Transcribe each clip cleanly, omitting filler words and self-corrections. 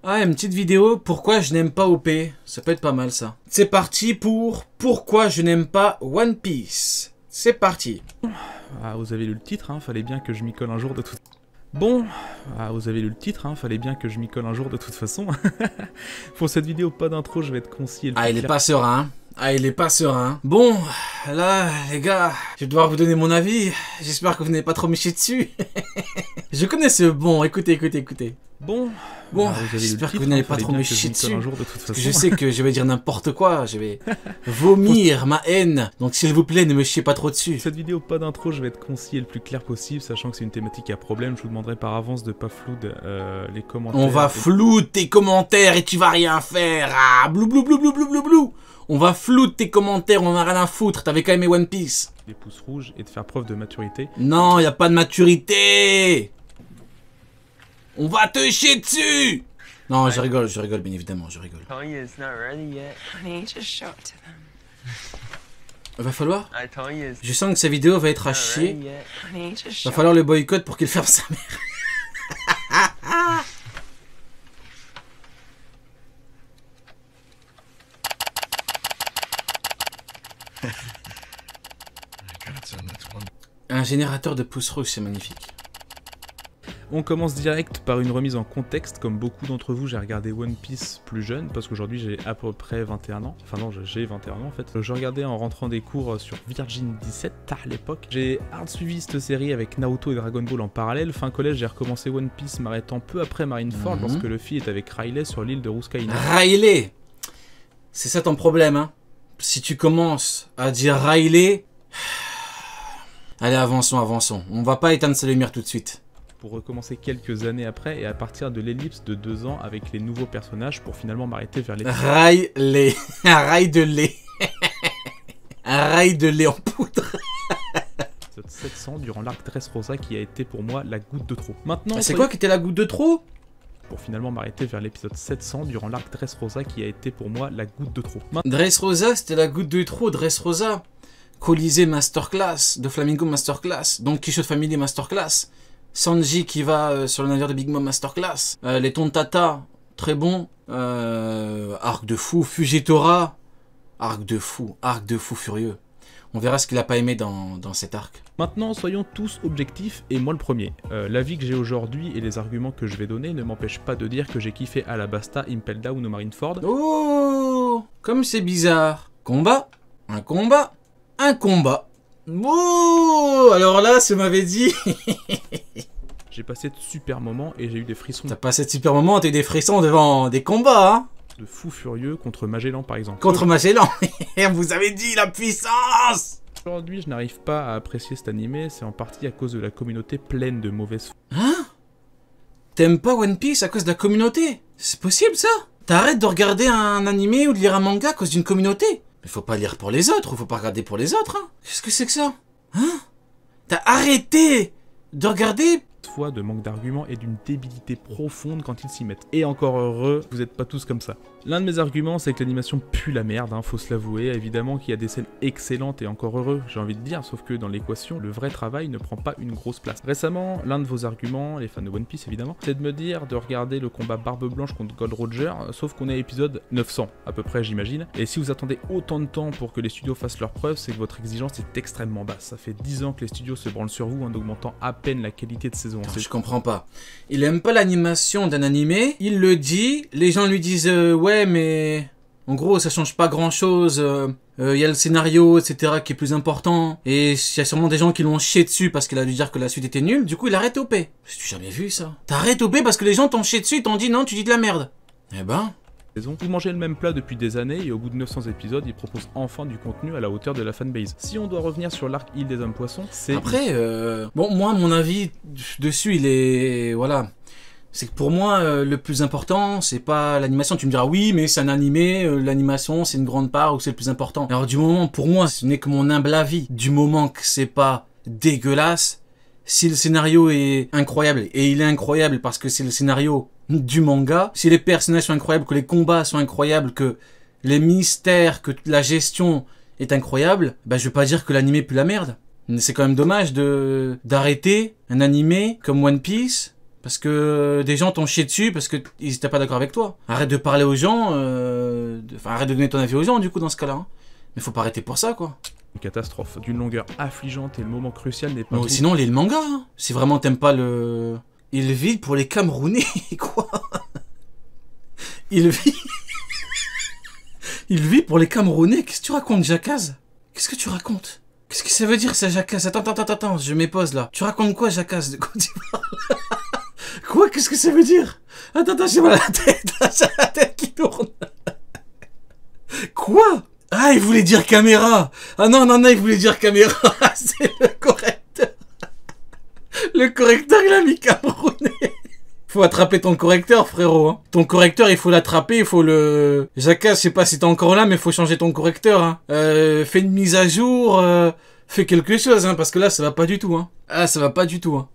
Ah, une petite vidéo, pourquoi je n'aime pas OP. Ça peut être pas mal ça. C'est parti pour pourquoi je n'aime pas One Piece. C'est parti. Ah, vous avez lu le titre, hein, fallait bien que je m'y colle un jour de toute... Bon, ah, vous avez lu le titre, hein, fallait bien que je m'y colle un jour de toute façon. Pour cette vidéo, pas d'intro, je vais être concis et le plus Ah, il est clair. pas serein. Ah, il est pas serein. Bon, là, les gars, je vais devoir vous donner mon avis. J'espère que vous n'avez pas trop méché dessus. Je connais ce bon, écoutez. Bon, Bon, ah, vous avez lu le j'espère que titre, vous n'avez hein, pas fallait trop bien que je méché m'y colle dessus. un jour de toute Parce que façon. je sais que je vais dire n'importe quoi, je vais vomir ma haine. Donc s'il vous plaît, ne me chiez pas trop dessus. Pour cette vidéo, pas d'intro, je vais être concis et le plus clair possible, sachant que c'est une thématique à problème. Je vous demanderai par avance de pas flouder les commentaires. On va flouter tes commentaires et tu vas rien faire. Ah, blou blou blou blou blou blou blou. On va flouter tes commentaires, on en a rien à foutre. T'avais qu'à aimer One Piece. des pouces rouges et de faire preuve de maturité. Non, y a pas de maturité. On va te chier dessus. Non, je rigole, bien évidemment, je rigole. Told you it's not ready yet. Honey, just show it to them. Va falloir. I told you it's Je sens que sa vidéo va être à not chier. ready yet. Honey, just Va show falloir le boycott pour qu'il ferme sa mère. Un générateur de pouces rouges, c'est magnifique. On commence direct par une remise en contexte. Comme beaucoup d'entre vous, j'ai regardé One Piece plus jeune, parce qu'aujourd'hui j'ai à peu près 21 ans. Enfin non, j'ai 21 ans en fait. Je regardais en rentrant des cours sur Virgin 17 à l'époque. J'ai hard suivi cette série avec Naruto et Dragon Ball en parallèle. Fin collège, j'ai recommencé One Piece, m'arrêtant peu après Marineford, lorsque Luffy est avec Riley sur l'île de Ruskaina. Riley. C'est ça ton problème, hein. Si tu commences à dire Riley... Allez, avançons. On va pas éteindre sa lumière tout de suite. Pour recommencer quelques années après, et à partir de l'ellipse de 2 ans avec les nouveaux personnages, pour finalement m'arrêter vers l'épisode Riley. Un rail de lait. Un rail de lait en poudre. 700 durant l'arc Dressrosa qui a été pour moi la goutte de trop. Maintenant, C'est quoi qui était la goutte de trop? pour finalement m'arrêter vers l'épisode 700 durant l'arc Dressrosa qui a été pour moi la goutte de trop. Dressrosa, c'était la goutte de trop. Dressrosa. Colisée Masterclass. De Flamingo Masterclass. Don Quichotte Family Masterclass. Sanji qui va sur le navire de Big Mom Masterclass. Les Tontata, très bon. Arc de fou. Fujitora. Arc de fou furieux. On verra ce qu'il a pas aimé dans cet arc. Maintenant, soyons tous objectifs, et moi le premier. L'avis que j'ai aujourd'hui et les arguments que je vais donner ne m'empêchent pas de dire que j'ai kiffé Alabasta, Impel Down ou Marineford. Oh, comme c'est bizarre. Combat. Un combat. Un combat. Oh, alors là, ça m'avait dit. J'ai passé de super moments et j'ai eu des frissons T'as passé de super moments, t'as eu des frissons devant des combats, hein. de fou furieux contre Magellan par exemple. Contre Magellan. Vous avez dit la puissance. Aujourd'hui, je n'arrive pas à apprécier cet animé, c'est en partie à cause de la communauté pleine de mauvaises Hein? T'aimes pas One Piece à cause de la communauté? C'est possible ça? T'arrêtes de regarder un animé ou de lire un manga à cause d'une communauté? Mais faut pas lire pour les autres, ou faut pas regarder pour les autres, hein? Qu'est-ce que c'est que ça? Hein? T'as arrêté de regarder? fois de manque d'arguments et d'une débilité profonde quand ils s'y mettent. Et encore heureux, vous êtes pas tous comme ça. L'un de mes arguments, c'est que l'animation pue la merde, hein, faut se l'avouer. Évidemment qu'il y a des scènes excellentes et encore heureux, j'ai envie de dire, sauf que dans l'équation, le vrai travail ne prend pas une grosse place. Récemment, l'un de vos arguments, les fans de One Piece évidemment, c'est de me dire de regarder le combat Barbe Blanche contre Gold Roger, sauf qu'on est à épisode 900, à peu près j'imagine. Et si vous attendez autant de temps pour que les studios fassent leurs preuves, c'est que votre exigence est extrêmement basse. Ça fait 10 ans que les studios se branlent sur vous en augmentant à peine la qualité de saison. Je comprends pas. Il aime pas l'animation d'un animé, il le dit, les gens lui disent ouais mais en gros ça change pas grand chose, y a le scénario etc qui est plus important, et il y a sûrement des gens qui l'ont chié dessus parce qu'il a dû dire que la suite était nulle, du coup il arrête OP. J'ai jamais vu ça. T'arrêtes OP parce que les gens t'ont chié dessus, t'ont dit non tu dis de la merde. Eh ben... Vous mangez le même plat depuis des années et au bout de 900 épisodes, ils proposent enfin du contenu à la hauteur de la fanbase. Si on doit revenir sur l'arc Île des Hommes Poissons, c'est... Après, bon, moi, mon avis dessus, il est... Voilà. C'est que pour moi, le plus important, c'est pas l'animation. Tu me diras, oui, mais c'est un animé, l'animation, c'est une grande part où c'est le plus important. Alors, du moment, pour moi, ce n'est que mon humble avis. Du moment que c'est pas dégueulasse, si le scénario est incroyable, et il est incroyable parce que c'est le scénario du manga, si les personnages sont incroyables, que les combats sont incroyables, que les mystères, que la gestion est incroyable, bah je vais pas dire que l'animé pue la merde. C'est quand même dommage d'arrêter un animé comme One Piece, Parce que des gens t'ont chié dessus parce qu'ils étaient pas d'accord avec toi. Arrête de parler aux gens, arrête de donner ton avis aux gens du coup dans ce cas-là. Hein. Mais faut pas arrêter pour ça quoi. Une catastrophe d'une longueur affligeante et le moment crucial n'est pas... Non, sinon lis le manga. Hein. Si vraiment t'aimes pas le... Il vit pour les Camerounais, quoi. Il vit... Il vit pour les Camerounais. Qu'est-ce que tu racontes, Jackass? Qu'est-ce que tu racontes? Qu'est-ce que ça veut dire, ça, Jackass? Attends, je m'épose, là. Tu racontes quoi, Jackass? De quoi tu parles? Quoi? Qu'est-ce que ça veut dire? Attends, j'ai mal à la tête. J'ai la tête qui tourne. Quoi? Ah, il voulait dire caméra. Ah non, il voulait dire caméra. C'est le correcteur. Le correcteur, il a mis Camerounais. Faut attraper ton correcteur, frérot. Hein. Ton correcteur, il faut l'attraper, il faut le... Jackass, je sais pas si t'es encore là, mais faut changer ton correcteur. Hein. Fais une mise à jour, fais quelque chose, hein, parce que là, ça va pas du tout. Hein. Ah, ça va pas du tout. Hein.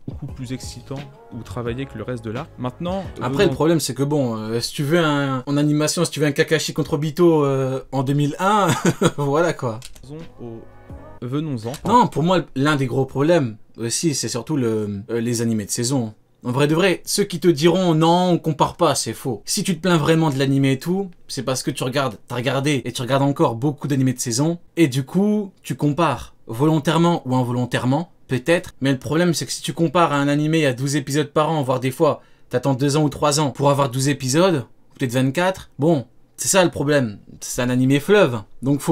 Beaucoup plus excitant ou travaillé que le reste de l'arc. Maintenant... Après, le problème, c'est que bon, si tu veux en animation, si tu veux un Kakashi contre Obito en 2001, voilà quoi. Venons-en. Non, pour moi, l'un des gros problèmes aussi, c'est surtout les animés de saison. En vrai de vrai, ceux qui te diront non, on compare pas, c'est faux. Si tu te plains vraiment de l'animé et tout, c'est parce que t'as regardé et tu regardes encore beaucoup d'animés de saison, et du coup, tu compares, volontairement ou involontairement, peut-être. Mais le problème, c'est que si tu compares à un animé à 12 épisodes par an, voire des fois, t'attends 2 ans ou 3 ans pour avoir 12 épisodes, peut-être 24, bon, c'est ça le problème. C'est un animé fleuve. Donc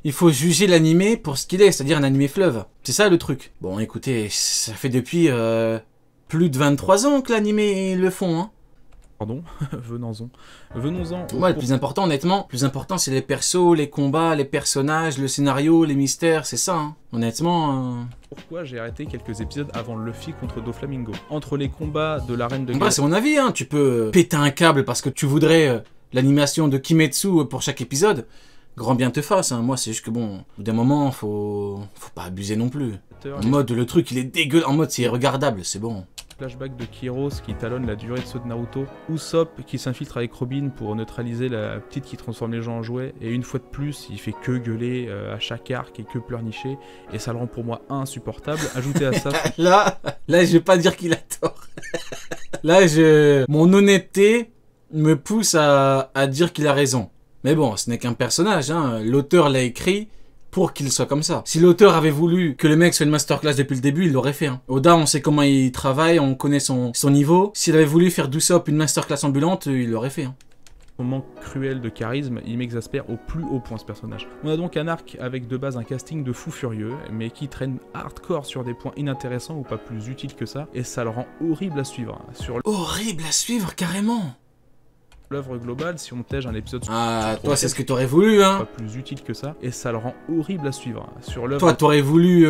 il faut juger l'animé pour ce qu'il est, c'est-à-dire un animé fleuve. C'est ça le truc. Bon, écoutez, ça fait depuis... plus de 23 ans que l'animé le font, hein. Pardon, venons-en. Ouais, le plus important, honnêtement, le plus important, c'est les persos, les combats, les personnages, le scénario, les mystères, c'est ça, hein. Honnêtement... Pourquoi j'ai arrêté quelques épisodes avant Luffy contre Doflamingo? Entre les combats de l'arène de... Après, c'est mon avis, hein. Tu peux péter un câble parce que tu voudrais l'animation de Kimetsu pour chaque épisode. Grand bien te fasse, hein. Moi, c'est juste que bon, au bout d'un moment, faut pas abuser non plus. En mode, le truc, il est dégueulasse. En mode, c'est regardable, c'est bon. Flashback de Kiros qui talonne la durée de ceux de Naruto, Usopp qui s'infiltre avec Robin pour neutraliser la petite qui transforme les gens en jouets, et une fois de plus, il fait que gueuler à chaque arc et que pleurnicher, et ça le rend pour moi insupportable. Ajoutez à ça... là, je vais pas dire qu'il a tort. Là, mon honnêteté me pousse à dire qu'il a raison. Mais bon, ce n'est qu'un personnage, hein. L'auteur l'a écrit pour qu'il soit comme ça. Si l'auteur avait voulu que le mec soit une masterclass depuis le début, il l'aurait fait. Hein. Oda, on sait comment il travaille, on connaît son niveau. S'il avait voulu faire d'Usopp une masterclass ambulante, il l'aurait fait. Hein. Son manque cruel de charisme, il m'exaspère au plus haut point ce personnage. On a donc un arc avec de base un casting de fous furieux, mais qui traîne hardcore sur des points inintéressants ou pas plus utiles que ça, et ça le rend horrible à suivre. Horrible à suivre, carrément. L'œuvre globale, si on tège un épisode sur... Ah, toi, c'est ce que t'aurais voulu, hein. Pas plus utile que ça, et ça le rend horrible à suivre. Sur l'œuvre... Toi, t'aurais voulu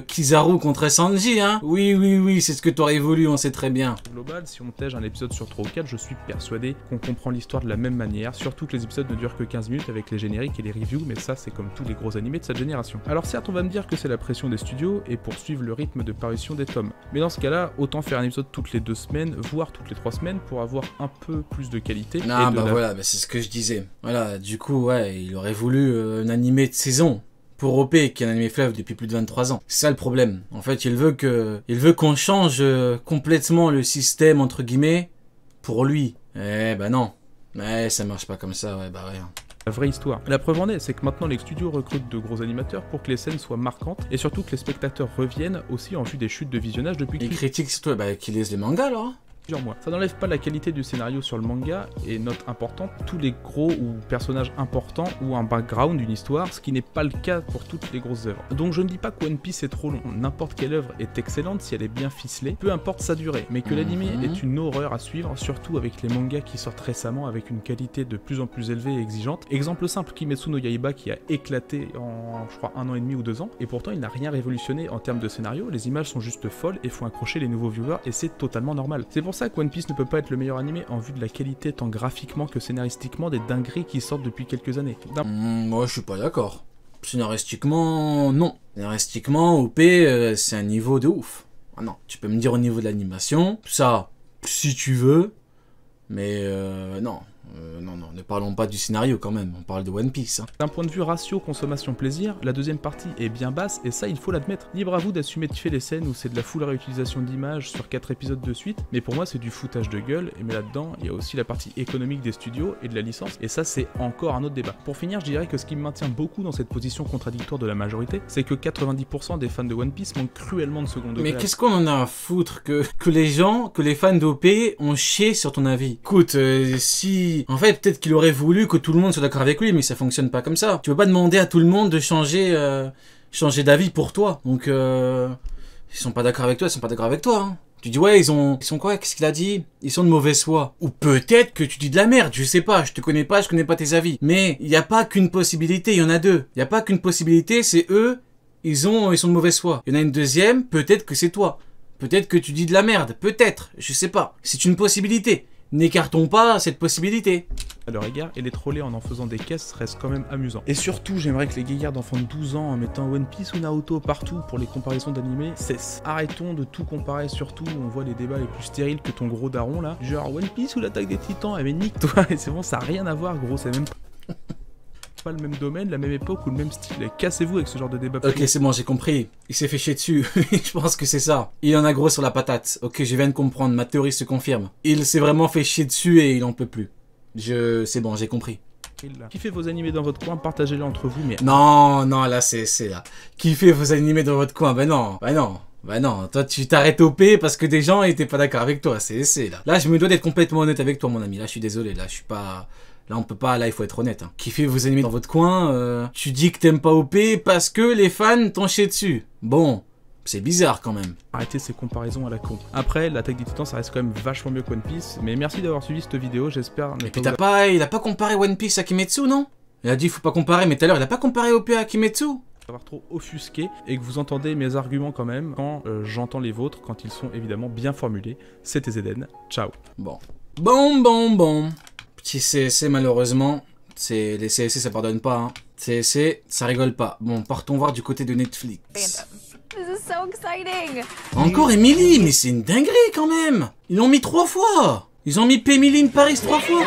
Kizaru contre Sanji, hein. Oui, c'est ce que t'aurais voulu, on sait très bien. Global, si on tège un épisode sur 3 ou 4, je suis persuadé qu'on comprend l'histoire de la même manière, surtout que les épisodes ne durent que 15 minutes avec les génériques et les reviews, mais ça, c'est comme tous les gros animés de cette génération. Alors certes, on va me dire que c'est la pression des studios, et pour suivre le rythme de parution des tomes. Mais dans ce cas-là, autant faire un épisode toutes les 2 semaines, voire toutes les 3 semaines, pour avoir un peu plus de qualité. Ah bah voilà, bah c'est ce que je disais. Voilà, du coup, ouais, il aurait voulu un animé de saison pour OP, qui est un animé fleuve depuis plus de 23 ans. C'est ça le problème. En fait, il veut qu'on change complètement le système, entre guillemets, pour lui. Eh bah non. Ouais, ça marche pas comme ça, ouais, bah ouais. La vraie histoire. La preuve en est, c'est que maintenant les studios recrutent de gros animateurs pour que les scènes soient marquantes, et surtout que les spectateurs reviennent aussi en vue des chutes de visionnage depuis... Ils critiquent surtout, bah, qu'ils lisent les mangas, alors. Mois. Ça n'enlève pas la qualité du scénario sur le manga, et note importante, tous les gros ou personnages importants ou un background d'une histoire, ce qui n'est pas le cas pour toutes les grosses œuvres. Donc je ne dis pas que One Piece est trop long, n'importe quelle œuvre est excellente si elle est bien ficelée, peu importe sa durée, mais que l'anime est une horreur à suivre, surtout avec les mangas qui sortent récemment avec une qualité de plus en plus élevée et exigeante. Exemple simple, Kimetsu no Yaiba qui a éclaté en, je crois, 1 an et demi ou 2 ans, et pourtant il n'a rien révolutionné en termes de scénario, les images sont juste folles et font accrocher les nouveaux viewers, et c'est totalement normal. C'est pour ça que One Piece ne peut pas être le meilleur animé en vue de la qualité tant graphiquement que scénaristiquement des dingueries qui sortent depuis quelques années. Moi je suis pas d'accord. Scénaristiquement, non. Scénaristiquement, OP, c'est un niveau de ouf. Ah non, tu peux me dire au niveau de l'animation, ça, si tu veux, mais non. Non, ne parlons pas du scénario quand même, on parle de One Piece. Hein. D'un point de vue ratio consommation-plaisir, la deuxième partie est bien basse et ça il faut l'admettre. Libre à vous d'assumer de fait les scènes où c'est de la full réutilisation d'images sur 4 épisodes de suite, mais pour moi c'est du foutage de gueule, et mais là-dedans il y a aussi la partie économique des studios et de la licence, et ça c'est encore un autre débat. Pour finir, je dirais que ce qui me maintient beaucoup dans cette position contradictoire de la majorité, c'est que 90% des fans de One Piece manquent cruellement de second degré. Mais qu'est-ce qu'on en a à foutre que les fans d'OP ont chié sur ton avis? Écoute, si... En fait, peut-être qu'il aurait voulu que tout le monde soit d'accord avec lui, mais ça fonctionne pas comme ça. Tu peux pas demander à tout le monde de changer d'avis pour toi. Donc, ils sont pas d'accord avec toi, ils sont pas d'accord avec toi. Hein. Tu dis, ouais, ils sont quoi? Qu'est-ce qu'il a dit? Ils sont de mauvaise foi. Ou peut-être que tu dis de la merde, je sais pas, je te connais pas, je connais pas tes avis. Mais il y a pas qu'une possibilité, il y en a deux. Il y a pas qu'une possibilité, c'est eux, ils sont de mauvaise foi. Il y en a une deuxième, peut-être que c'est toi. Peut-être que tu dis de la merde, peut-être, je sais pas. C'est une possibilité. N'écartons pas cette possibilité. À leur égard, et les troller en faisant des caisses reste quand même amusant. Et surtout, j'aimerais que les gaillards d'enfants de 12 ans en mettant One Piece ou Naruto partout pour les comparaisons d'animés cessent. Arrêtons de tout comparer, surtout où on voit les débats les plus stériles que ton gros daron là. Genre One Piece ou l'attaque des titans, eh mais nique-toi, et c'est bon, ça a rien à voir gros, c'est même pas le même domaine, la même époque ou le même style. Cassez-vous avec ce genre de débat. Ok, c'est bon, j'ai compris. Il s'est fait chier dessus. Je pense que c'est ça. Il en a gros sur la patate. Ok, je viens de comprendre. Ma théorie se confirme. Il s'est vraiment fait chier dessus et il en peut plus. C'est bon, j'ai compris. Kiffez vos animés dans votre coin, partagez-les entre vous, mais... Non, là, c'est là. Kiffez vos animés dans votre coin. Bah non. Toi, tu t'arrêtes OP parce que des gens étaient pas d'accord avec toi. C'est là. Là, je me dois d'être complètement honnête avec toi, mon ami. Là, je suis désolé. Là, je suis pas... Là, on peut pas, là, il faut être honnête. Hein. Kiffez vos animés dans votre coin, tu dis que t'aimes pas OP parce que les fans t'ont chié dessus. Bon, c'est bizarre quand même. Arrêtez ces comparaisons à la con. Après, l'attaque des titans, ça reste quand même vachement mieux que One Piece, mais merci d'avoir suivi cette vidéo, j'espère... Et puis il a pas comparé One Piece à Kimetsu, non? Il a dit faut pas comparer, mais tout à l'heure, il a pas comparé OP à Kimetsu? Avoir trop offusqué et que vous entendez mes arguments quand même quand j'entends les vôtres, quand ils sont évidemment bien formulés. C'était Zeden, ciao. Bon. Petit CSC, malheureusement, les CSC ça pardonne pas, hein. CSC, ça rigole pas. Bon, partons voir du côté de Netflix. This is so exciting. Encore Emily, mais c'est une dinguerie quand même. Ils l'ont mis 3 fois. Ils ont mis Emily in Paris 3 fois.